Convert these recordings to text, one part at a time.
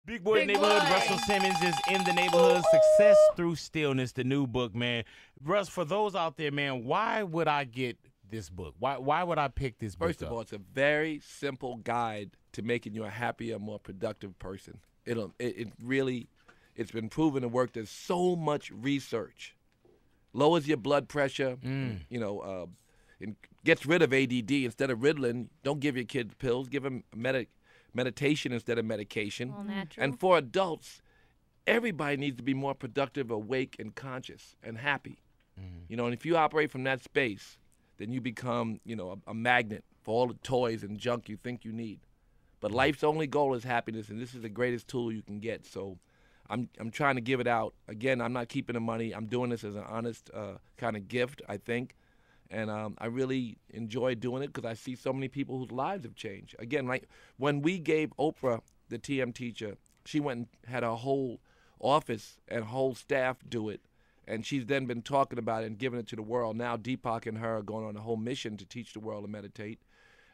Big Boy Big Neighborhood. boy. Russell Simmons is in the neighborhood. Success Through Stillness, the new book, man. Russ, for those out there, man, why would I get this book? Why would I pick this book First of all, it's a very simple guide to making you a happier, more productive person. It really, it's been proven to work. There's so much research. Lowers your blood pressure, and gets rid of ADD. Instead of Ritalin, don't give your kids pills. Give them meditation instead of medication. All natural. And for adults, everybody needs to be more productive, awake, and conscious, and happy. And if you operate from that space, then you become, a magnet for all the toys and junk you think you need. But life's only goal is happiness, and this is the greatest tool you can get. So I'm trying to give it out. Again, I'm not keeping the money. I'm doing this as an honest kind of gift, I think. And I really enjoy doing it because I see so many people whose lives have changed. Again, like when we gave Oprah, the TM teacher, she went and had her whole office and whole staff do it. And she's then been talking about it and giving it to the world. Now Deepak and her are going on a whole mission to teach the world to meditate.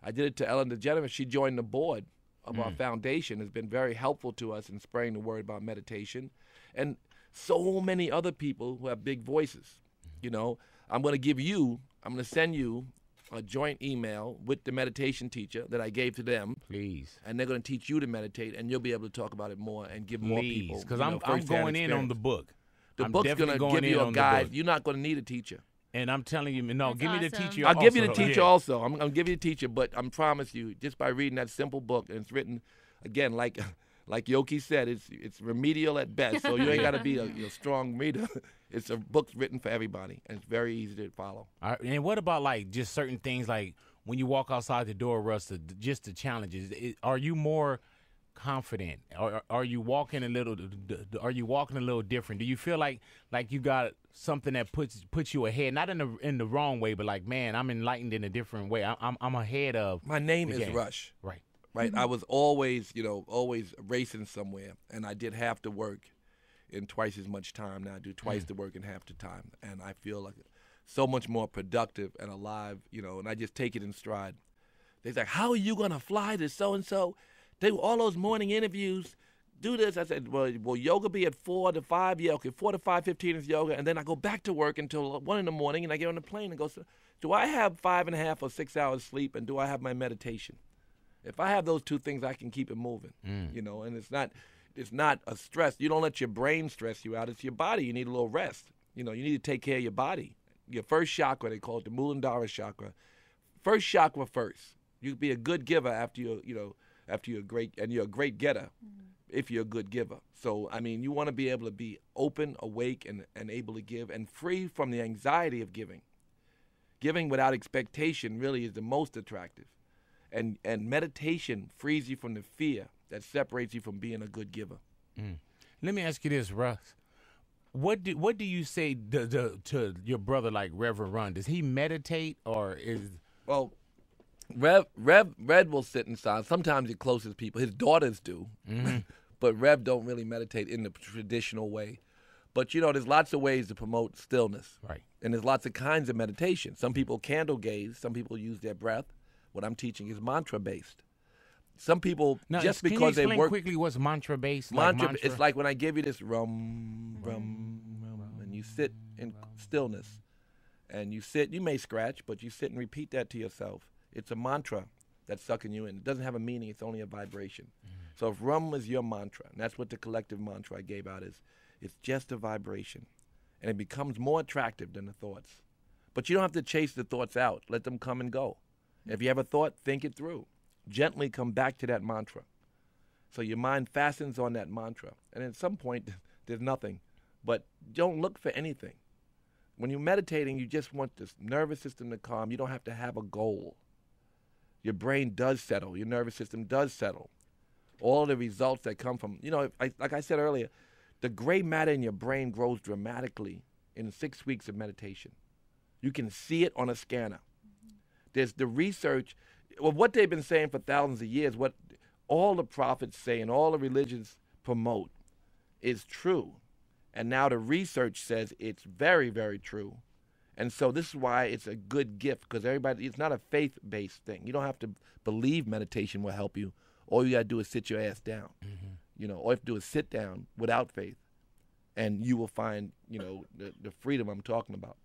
I did it to Ellen DeGeneres. She joined the board of our foundation, has been very helpful to us in spreading the word about meditation. And so many other people who have big voices. I'm going to send you a joint email with the meditation teacher that I gave to them. Please. And they're going to teach you to meditate, and you'll be able to talk about it more and give more people. Because I'm going in on the book. The I'm book's going to definitely give you a on the guide. book. You're not going to need a teacher. And I'm telling you, no, That's give me the awesome. teacher. I'll give you the also. teacher Yeah. also. I'm going to give you the teacher, but I promise you, just by reading that simple book, and it's written, again, like Yoki said, it's remedial at best, so you ain't got to be a strong reader. It's a book written for everybody, and it's very easy to follow. All right, and what about like just certain things like when you walk outside the door, Russ, just the challenges? Are you more confident? Or are you walking a little? Are you walking a little different? Do you feel like you got something that puts you ahead, not in the wrong way, but like, man, I'm enlightened in a different way. I'm ahead of. My name the is game. Rush. Right. I was always racing somewhere, and I did half the work in twice as much time. Now I do twice the work in half the time, and I feel like so much more productive and alive, and I just take it in stride. They're like, how are you going to fly to so-and-so? They all those morning interviews, do this. I said, well, yoga be at 4 to 5? Yeah, okay, 4 to 5:15 is yoga, and then I go back to work until 1 in the morning, and I get on the plane and go, do I have 5.5 or 6 hours sleep, and do I have my meditation? If I have those two things, I can keep it moving, and it's not a stress. You don't let your brain stress you out. It's your body. You need a little rest. You need to take care of your body. Your first chakra, they call it the Muladhara chakra. First chakra first. You can be a good giver after you're great, and you're a great getter if you're a good giver. So, you want to be able to be open, awake, and able to give, and free from the anxiety of giving. Giving without expectation really is the most attractive. And meditation frees you from the fear that separates you from being a good giver. Let me ask you this, Russ. What do you say to your brother, like Reverend Run? Does he meditate or is? Well, Red will sit in silence. Sometimes the closest people, his daughters do, but Rev don't really meditate in the traditional way. But there's lots of ways to promote stillness, Right. And there's lots of kinds of meditation. Some people candle gaze. Some people use their breath. What I'm teaching is mantra based. Some people Now, just can you because they explain work quickly what's mantra based? mantra. It's like when I give you this rum, and you sit in stillness, and you sit. You may scratch, but you sit and repeat that to yourself. It's a mantra that's sucking you in. It doesn't have a meaning. It's only a vibration. So if rum is your mantra, and that's what the collective mantra I gave out is, it's just a vibration, and it becomes more attractive than the thoughts. But you don't have to chase the thoughts out. Let them come and go. If you have a thought, think it through. Gently come back to that mantra. So your mind fastens on that mantra. And at some point, there's nothing. But don't look for anything. When you're meditating, you just want this nervous system to calm. You don't have to have a goal. Your brain does settle. Your nervous system does settle. All the results that come from, like I said earlier, the gray matter in your brain grows dramatically in 6 weeks of meditation. You can see it on a scanner. There's the research, what they've been saying for thousands of years, what all the prophets say and all the religions promote is true. And now the research says it's very, very true. And so this is why it's a good gift, because it's not a faith-based thing. You don't have to believe meditation will help you. All you got to do is sit your ass down. all you have to do is sit down without faith, and you will find, the freedom I'm talking about.